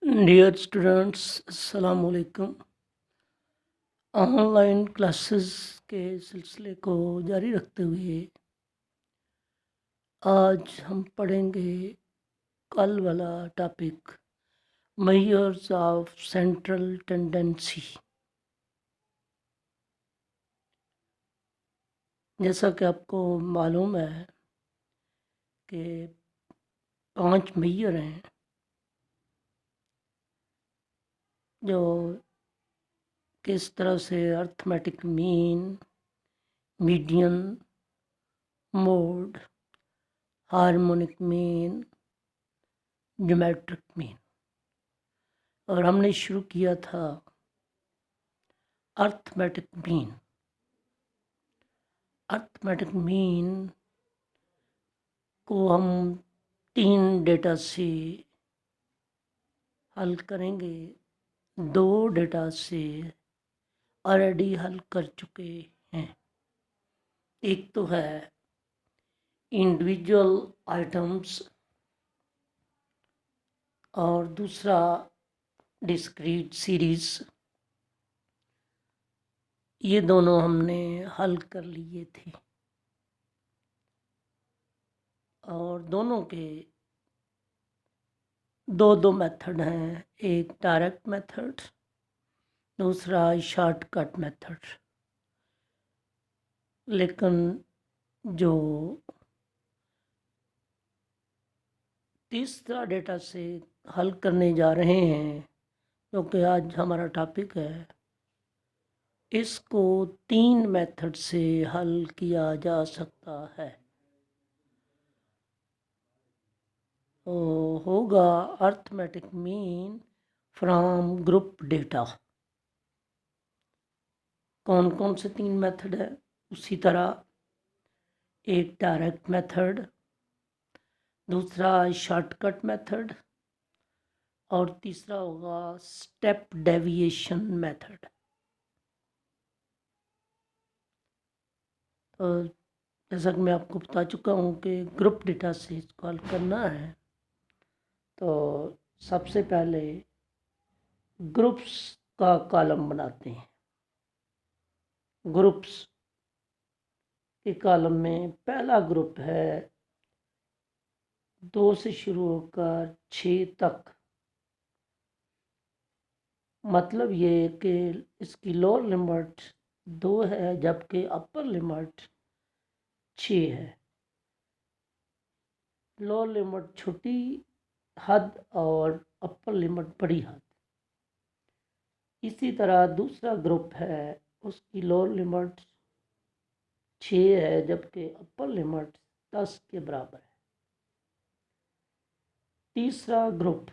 Dear students, अस्सलाम वालेकुम। Online classes के सिलसिले को जारी रखते हुए आज हम पढ़ेंगे कल वाला topic, measures of central tendency. जैसा कि आपको मालूम है कि 5 मेजर हैं जो किस तरह से arithmetic mean, median, mode, harmonic mean, geometric mean, और हमने शुरू किया था अर्थमेटिक मीन। अर्थमेटिक मीन को हम 3 डेटा से हल करेंगे। 2 डेटा से ऑलरेडी हल कर चुके हैं। एक तो है इंडिविजुअल आइटम्स और दूसरा डिस्क्रीट सीरीज। ये दोनों हमने हल कर लिए थे और दोनों के दो मेथड हैं। एक डायरेक्ट मेथड, दूसरा शॉर्टकट मेथड। लेकिन जो तीसरा डेटा से हल करने जा रहे हैं, जो कि आज हमारा टॉपिक है, इसको 3 मेथड से हल किया जा सकता है। तो होगा arithmetic mean from group data. कौन कौन से 3 मेथड है? उसी तरह एक डायरेक्ट मेथड, दूसरा शॉर्टकट मेथड और तीसरा होगा स्टेप डेविएशन मेथड। तो जैसा कि मैं आपको बता चुका हूँ कि ग्रुप डेटा से इसको हल करना है, तो सबसे पहले ग्रुप्स का कॉलम बनाते हैं। ग्रुप्स के कॉलम में पहला ग्रुप है 2 से शुरू होकर 6 तक। मतलब ये कि इसकी लोअर लिमिट 2 है जबकि अपर लिमिट 6 है। लोअर लिमिट छोटी हद और अपर लिमिट बड़ी हद। इसी तरह दूसरा ग्रुप है, उसकी लोअर लिमिट 6 है जबकि अपर लिमिट 10 के बराबर है। तीसरा ग्रुप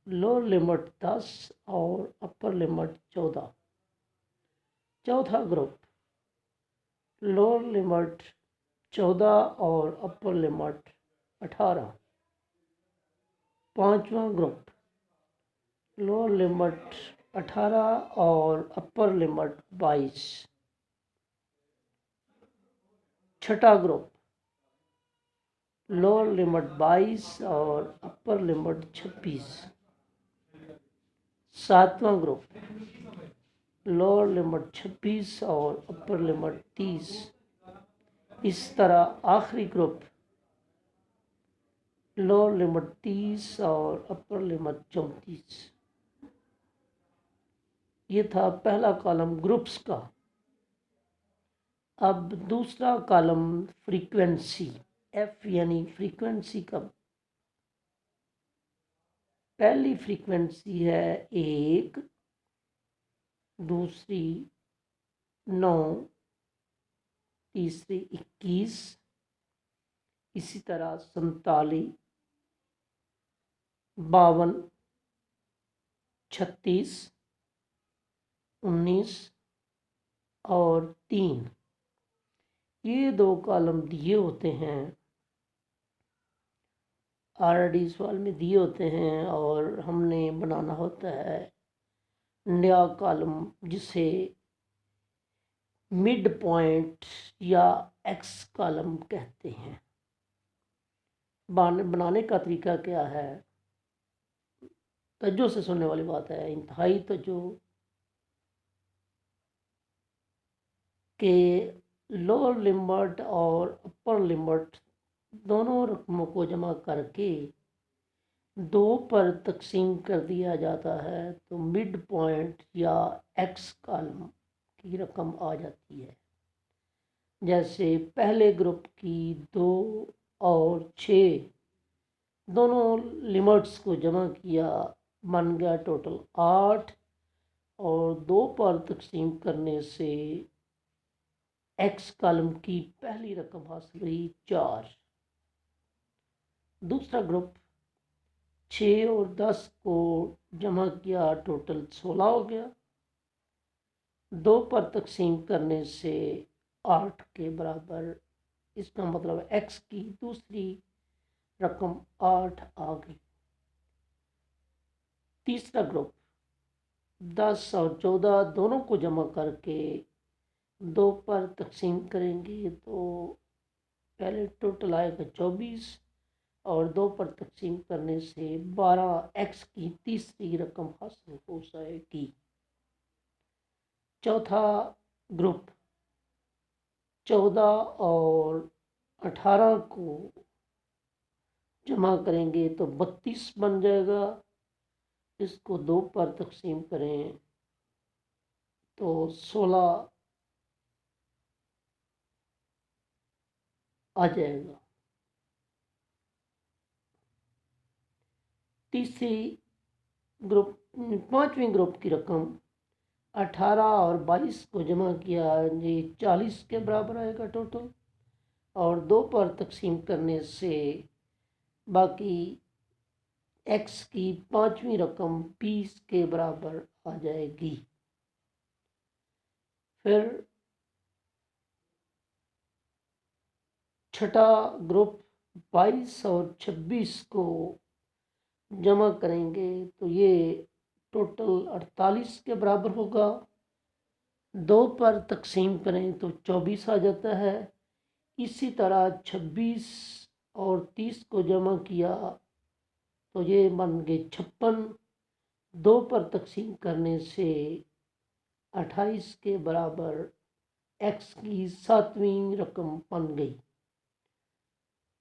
लोअर लिमिट 10 और अपर लिमिट 14। चौथा ग्रुप लोअर लिमिट 14 और अपर लिमिट 18। पांचवा ग्रुप लोअर लिमिट 18 और अपर लिमिट 22। छठा ग्रुप लोअर लिमिट 22 और अपर लिमिट 26। सातवां ग्रुप लोअर लिमिट 26 और अपर लिमिट 30। इस तरह आखिरी ग्रुप लोअर लिमिट 30 और अपर लिमिट 34। ये था पहला कॉलम ग्रुप्स का। अब दूसरा कॉलम फ्रीक्वेंसी, एफ यानी फ्रीक्वेंसी का। पहली फ्रीक्वेंसी है 1, दूसरी 9, तीसरी 21, इसी तरह 47, 52, 36, 19 और 3। ये 2 कॉलम दिए होते हैं, ऑलरेडी सवाल में दिए होते हैं और हमने बनाना होता है नया कॉलम जिसे मिड पॉइंट या एक्स कॉलम कहते हैं। बनाने का तरीका क्या है? तवज्जो से सुनने वाली बात है, इंतहाई तवज्जो, के लोअर लिम्बर्ट और अपर लिम्बर्ट दोनों रकमों को जमा करके 2 पर तकसीम कर दिया जाता है तो मिड पॉइंट या एक्स कॉलम की रकम आ जाती है। जैसे पहले ग्रुप की 2 और 6 दोनों लिमिट्स को जमा किया, बन गया टोटल 8 और 2 पर तकसीम करने से एक्स कॉलम की पहली रकम हासिल हुई 4। दूसरा ग्रुप 6 और 10 को जमा किया, टोटल 16 हो गया। 2 पर तकसीम करने से 8 के बराबर, इसका मतलब एक्स की दूसरी रकम 8 आ गई। तीसरा ग्रुप 10 और 14 दोनों को जमा करके 2 पर तकसीम करेंगे तो पहले टोटल आएगा 24 और 2 पर तकसीम करने से 12 एक्स की तीसरी रकम हासिल हो जाएगी। चौथा ग्रुप 14 और 18 को जमा करेंगे तो 32 बन जाएगा। इसको 2 पर तकसीम करें तो 16 आ जाएगा। तीसरी ग्रुप 5वीं ग्रुप की रकम 18 और 22 को जमा किया, ये 40 के बराबर आएगा टोटल, और 2 पर तकसीम करने से बाकी एक्स की 5वीं रकम 20 के बराबर आ जाएगी। फिर छठा ग्रुप 22 और 26 को जमा करेंगे तो ये टोटल 48 के बराबर होगा। 2 पर तकसीम करें तो 24 आ जाता है। इसी तरह 26 और 30 को जमा किया तो ये बन गए 56। 2 पर तकसीम करने से 28 के बराबर एक्स की 7वीं रकम बन गई।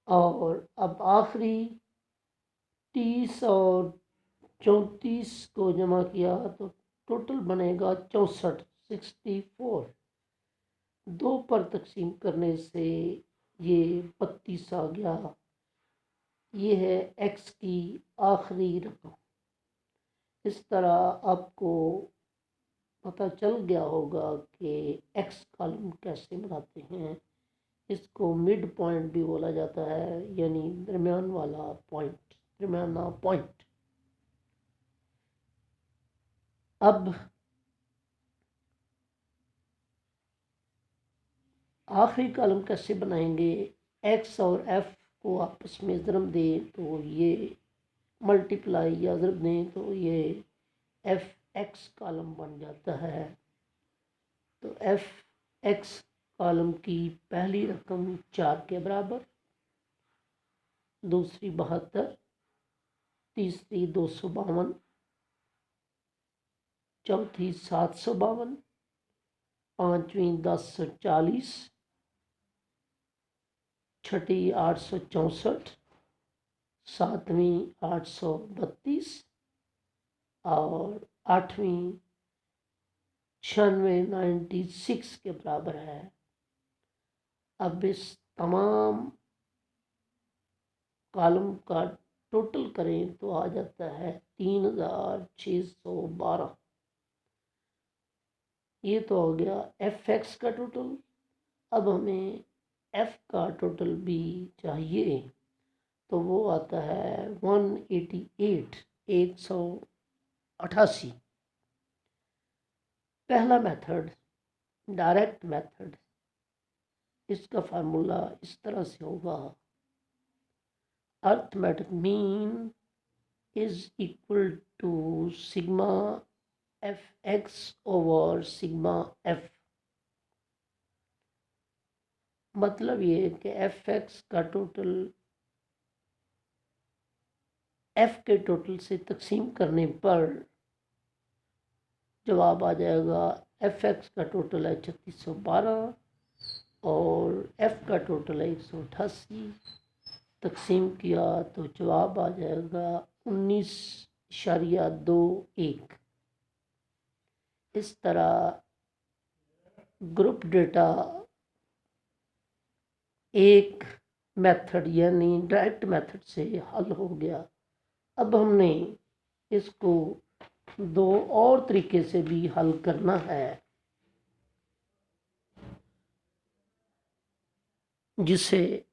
और अब आखिरी 30 और 34 को जमा किया तो टोटल बनेगा 64, 64। 2 पर तकसीम करने से ये 32 आ गया। ये है एक्स की आखिरी रकम। इस तरह आपको पता चल गया होगा कि एक्स कॉलम कैसे बनाते हैं। इसको मिड पॉइंट भी बोला जाता है, यानी दरमियान वाला पॉइंट, दरमियाना पॉइंट। अब आखिरी कॉलम कैसे बनाएंगे? एक्स और एफ को आपस में ज़रब दें तो ये मल्टीप्लाई या ज़रब दें तो ये एफ एक्स कॉलम बन जाता है। तो एफ एक्स कॉलम की पहली रकम 4 के बराबर, दूसरी 72, तीसरी 252, चौथी 752, 5वीं 1040, छठी 864, 7वीं 832 और 8वीं 96 के बराबर है। अब इस तमाम कॉलम का टोटल करें तो आ जाता है 3612। ये तो हो गया एफ एक्स का टोटल। अब हमें एफ का टोटल भी चाहिए तो वो आता है 188, 188। पहला मेथड डायरेक्ट मेथड, इसका फार्मूला इस तरह से होगा। Arithmetic mean is equal to sigma F X over sigma F. मतलब ये कि एफ एक्स का टोटल एफ के टोटल से तकसीम करने पर जवाब आ जाएगा एफ एक्स का टोटल है 3612 और एफ का टोटल है 188। तकसीम किया तो जवाब आ जाएगा 19.21। इस तरह ग्रुप डेटा एक मेथड यानी डायरेक्ट मेथड से हल हो गया। अब हमने इसको दो और तरीके से भी हल करना है, जिसे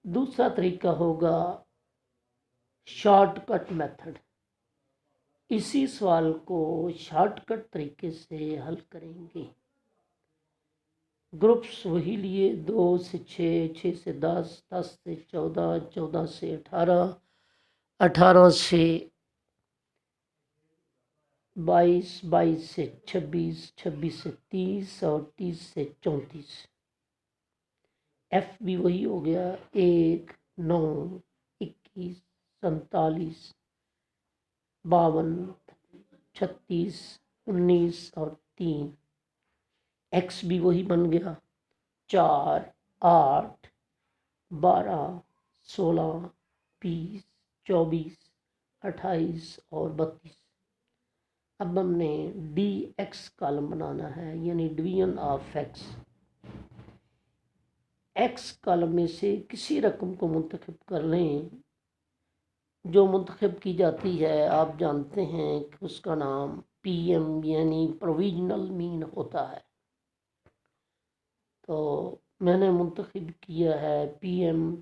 दूसरा तरीका होगा शॉर्टकट मेथड। इसी सवाल को शॉर्टकट तरीके से हल करेंगे। ग्रुप्स वही लिए 2 से 6, 6 से 10, 10 से 14, 14 से 18, 18 से 22, 22 से 26, 26 से 30 और 30 से 34। एफ भी वही हो गया 1, 9, 21, 47, 52, 36, 19 और 3। एक्स भी वही बन गया 4, 8, 12, 16, 20, 24, 28 और 32। अब हमने डी एक्स कॉलम बनाना है यानी division of x. X column में से किसी रकम को मुंतखब कर लें। जो मुंतखब की जाती है आप जानते हैं कि उसका नाम पीएम यानी प्रोविजनल मीन होता है। तो मैंने मुंतखब किया है पीएम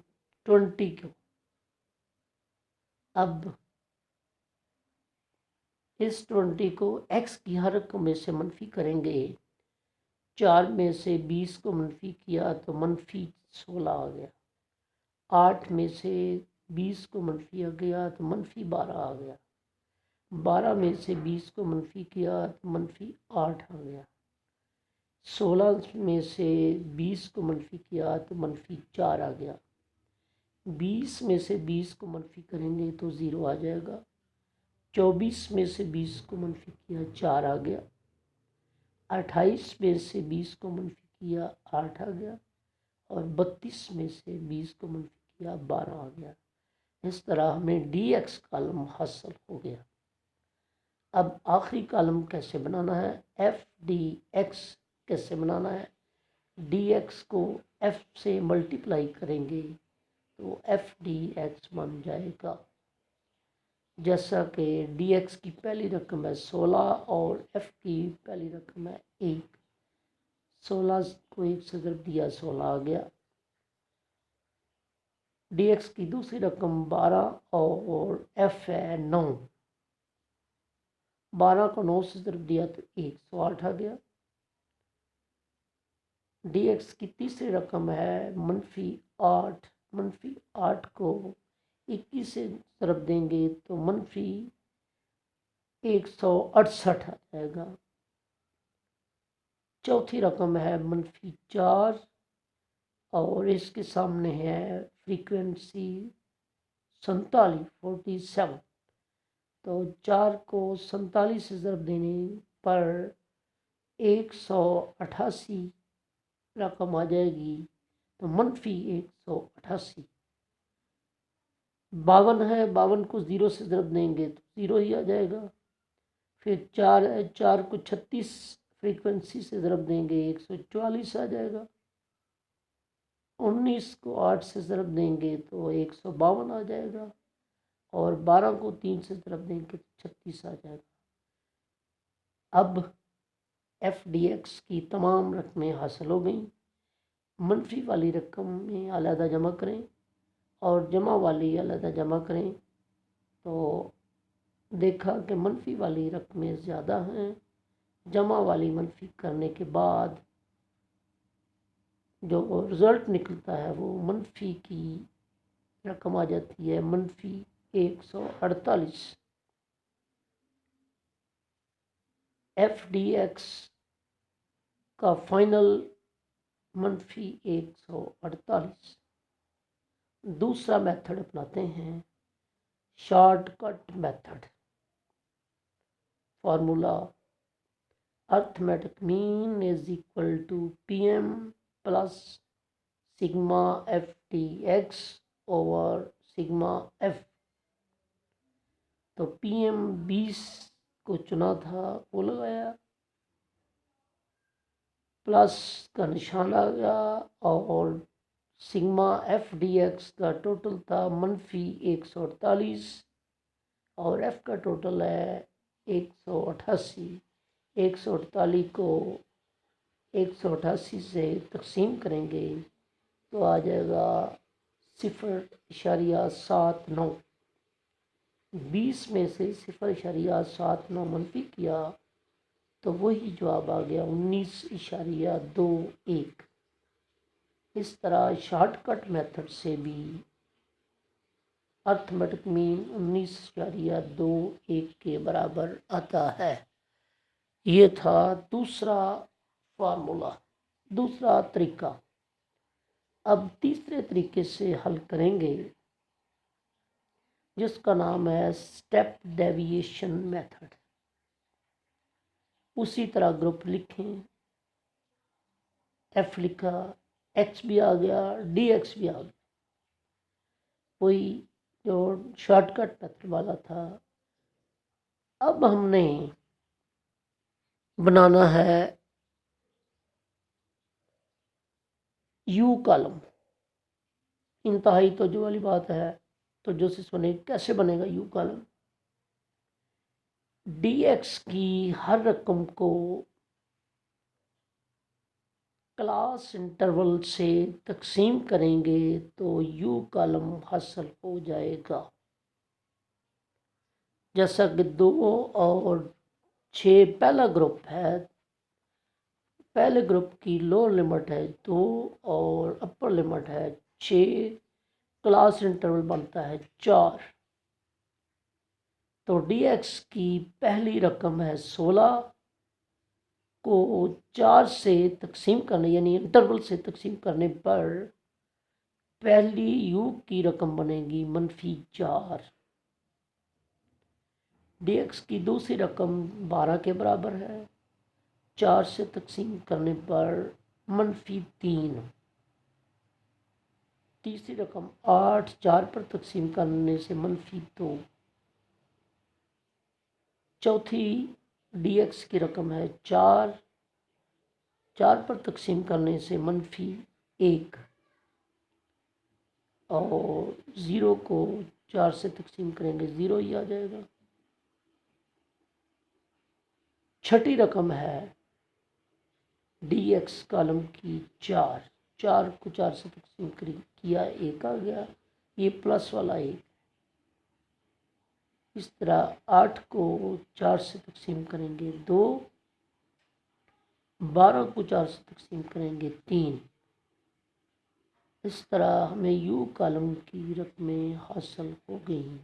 20 को। अब इस 20 को एक्स की हर रकम में से मनफी करेंगे। 4 में से 20 को मनफी किया तो मनफी 16 आ गया। 8 में से 20 को मनफी आ गया तो मनफी 12 आ गया। 12 में से 20 को मनफी किया तो मनफी 8 आ गया। 16 में से 20 को मनफी किया तो मनफी 4 आ गया। 20 में से 20 को मनफी करेंगे तो 0 आ जाएगा। 24 में से 20 को मनफी किया 4 आ गया। 28 में से 20 को मनफी किया 8 आ गया और 32 में से 20 को मनफी किया 12 आ गया। इस तरह हमें डी एक्स कॉलम हासिल हो गया। अब आखिरी कॉलम कैसे बनाना है, एफ डी एक्स कैसे बनाना है। डी एक्स को एफ से मल्टीप्लाई करेंगे तो एफ डी एक्स बन जाएगा। जैसा कि डी एक्स की पहली रकम है 16 और एफ की पहली रकम है 1। 16 को 1 से ज़रब दिया 16 आ गया। डी एक्स की दूसरी रकम 12 और एफ है 9। 12 को 9 से ज़रब दिया तो 108 आ गया। डी एक्स की तीसरी रकम है -8। -8 को 21 से ज़रब देंगे तो मनफी 168 आ जाएगा। चौथी रकम है -4 और इसके सामने है फ्रीक्वेंसी 47। तो 4 को 47 से ज़रब देने पर 188 रकम आ जाएगी तो मनफी 188। 52 है, 52 को 0 से ज़रब देंगे तो 0 ही आ जाएगा। फिर 4 को 36 फ्रीक्वेंसी से ज़रब देंगे 144 आ जाएगा। 19 को 8 से ज़रब देंगे तो 152 आ जाएगा और 12 को 3 से ज़रब देंगे तो 36 आ जाएगा। अब एफ डी एक्स की तमाम रकमें हासिल हो गई। मनफी वाली रकम में अलहदा जमा करें और जमा वाली अलहदा जमा करें तो देखा कि मनफी वाली रकमें ज़्यादा हैं। जमा वाली मनफी करने के बाद जो रिज़ल्ट निकलता है वो मनफी की रकम आ जाती है मनफी 148। एफ डी एक्स का फाइनल मनफी 148। दूसरा मेथड अपनाते हैं, shortcut method. Formula arithmetic mean is equal to PM plus sigma FTX over sigma F। तो PM 20 को चुना था, वो लगाया, प्लस का निशान आ गया, और सिग्मा FDX का टोटल था -148 और F का टोटल है 188। 148 को 188 से तकसीम करेंगे तो आ जाएगा 0.79। 20 में से 0.79 मनफी किया तो वही जवाब आ गया 19.21। इस तरह शॉर्टकट मेथड से भी अर्थमेटिक मीन 19.21 के बराबर आता है। ये था दूसरा फार्मूला, दूसरा तरीका। अब तीसरे तरीके से हल करेंगे जिसका नाम है स्टेप डेविएशन मेथड। उसी तरह ग्रुप लिखें, F लिखा, X भी आ गया, DX भी आ गया, वही जो शॉर्टकट मेथड वाला था। अब हमने बनाना है U कॉलम। इंतहाई तो जो वाली बात है, तो जो बने कैसे बनेगा U कॉलम। DX की हर रकम को क्लास इंटरवल से तकसीम करेंगे तो U कॉलम हासिल हो जाएगा। जैसा कि 2 और 6 पहला ग्रुप है, पहले ग्रुप की लोअर लिमिट है 2 और अपर लिमिट है 6, क्लास इंटरवल बनता है 4। तो DX की पहली रकम है 16 को 4 से तकसीम करने, यानी इंटरवल से तकसीम करने पर पहली U की रकम बनेगी -4। DX की दूसरी रकम 12 के बराबर है, 4 से तकसीम करने पर -3। तीसरी रकम 8, 4 पर तकसीम करने से -2। चौथी DX की रकम है 4, 4 पर तकसीम करने से -1, और 0 को 4 से तकसीम करेंगे 0 ही आ जाएगा। छठी रकम है DX कॉलम की 4, 4 को 4 से तकसीम किया 1 आ गया, ये प्लस वाला 1। इस तरह 8 को 4 से तकसीम करेंगे 2, 12 को 4 से तकसीम करेंगे 3। इस तरह हमें U कॉलम की रकमें हासिल हो गई,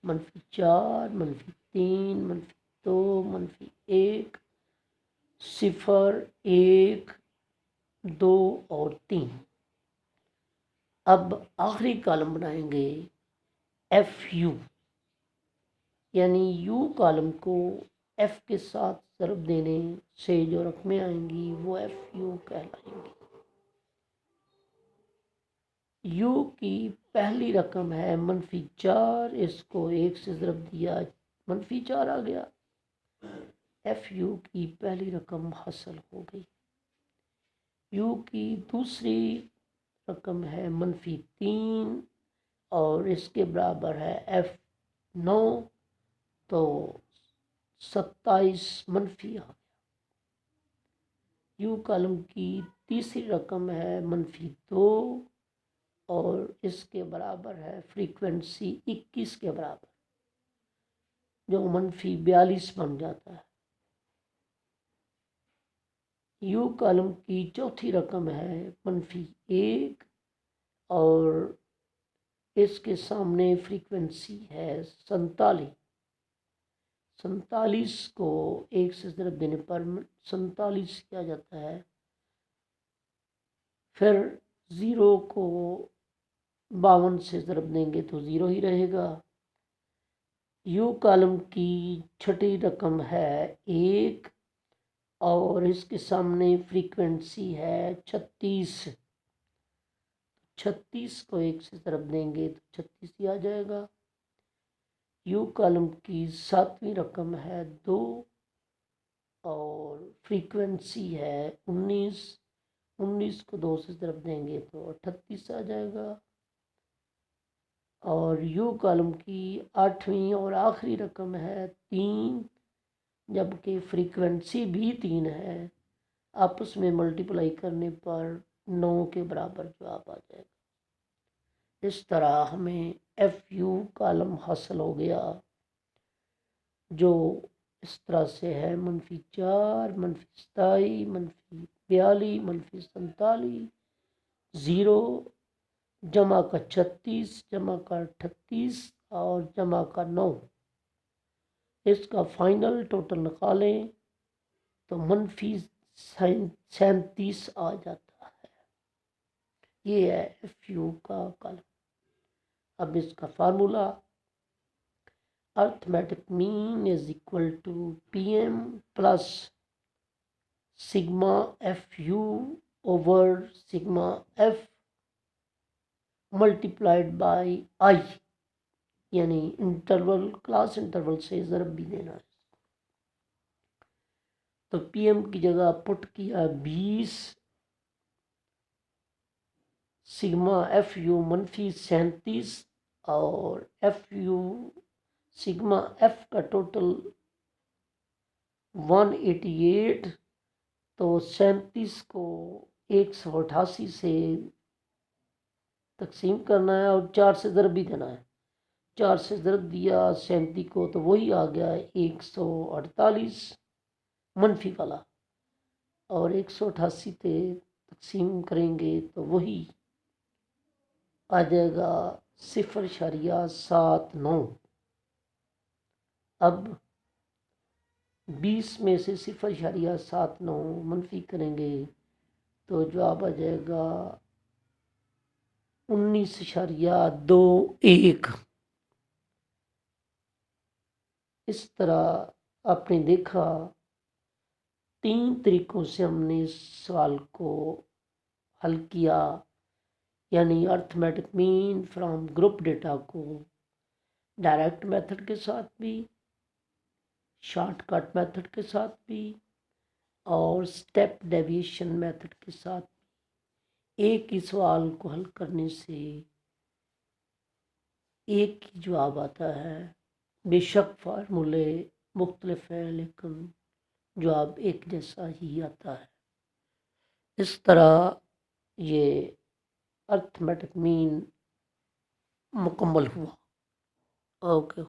-4, -3, -2, -1, 0, 1, 2 और 3। अब आखिरी कॉलम बनाएंगे FU, यानी U कॉलम को F के साथ ज़रब देने से जो रकमें आएंगी वो FU कहलाएंगी। U की पहली रकम है -4, इसको 1 से ज़रब दिया -4 आ गया। FU की पहली रकम हासिल हो गई। U की दूसरी रकम है -3 और इसके बराबर है F9, तो 27 मनफी आ गया। U कॉलम की तीसरी रकम है -2 और इसके बराबर है फ्रीक्वेंसी 21 के बराबर, जो -42 बन जाता है। U कॉलम की चौथी रकम है -1 और इसके सामने फ्रीक्वेंसी है 47। 47 को 1 से ज़रब देने पर 47 किया जाता है। फिर 0 को 52 से ज़रब देंगे तो 0 ही रहेगा। यू कॉलम की छठी रकम है 1 और इसके सामने फ्रीक्वेंसी है 36। 36 को 1 से ज़रब देंगे तो 36 ही आ जाएगा। यू कॉलम की 7वीं रकम है 2 और फ्रीक्वेंसी है 19। 19 को 2 से ज़रब देंगे तो 38 आ जाएगा। और यू कॉलम की 8वीं और आखिरी रकम है 3, जबकि फ्रीक्वेंसी भी 3 है। आपस में मल्टीप्लाई करने पर 9 के बराबर जवाब आ जाएगा। इस तरह हमें एफ यू कॉलम हासिल हो गया, जो इस तरह से है -4, -27, -42, -47, 0, जमा का 36, जमा का 38 और जमा का 9। इसका फाइनल टोटल निकालें तो -37 आ जाता है। ये है एफ यू का कॉलम। अब इसका formula, arithmetic mean is equal to PM plus sigma F U over sigma F multiplied by I, यानी इंटरवल, क्लास इंटरवल से ज़रब भी देना है। तो PM की जगह पुट किया 20, सिग्मा एफ यू -37 और एफ यू सिग्मा एफ का टोटल 188। तो 37 को 188 से तकसीम करना है और 4 से ज़रब भी देना है। 4 से ज़रब दिया 37 को तो वही आ गया 148 मनफी वाला, और 188 से तकसीम करेंगे तो वही आ जाएगा 0.79। अब 20 में से 0.79 मनफी करेंगे तो जवाब आ जाएगा 19.21। इस तरह आपने देखा 3 तरीक़ों से हमने इस सवाल को हल किया, यानी arithmetic mean from group data को डायरेक्ट मेथड के साथ भी, शॉर्टकट मेथड के साथ भी और स्टेप डेविएशन मेथड के साथ। एक ही सवाल को हल करने से एक ही जवाब आता है। बेशक फार्मूले मुख्तलिफ हैं लेकिन जवाब एक जैसा ही आता है। इस तरह ये अर्थमेटिक मीन मुकम्मल हुआ। ओके।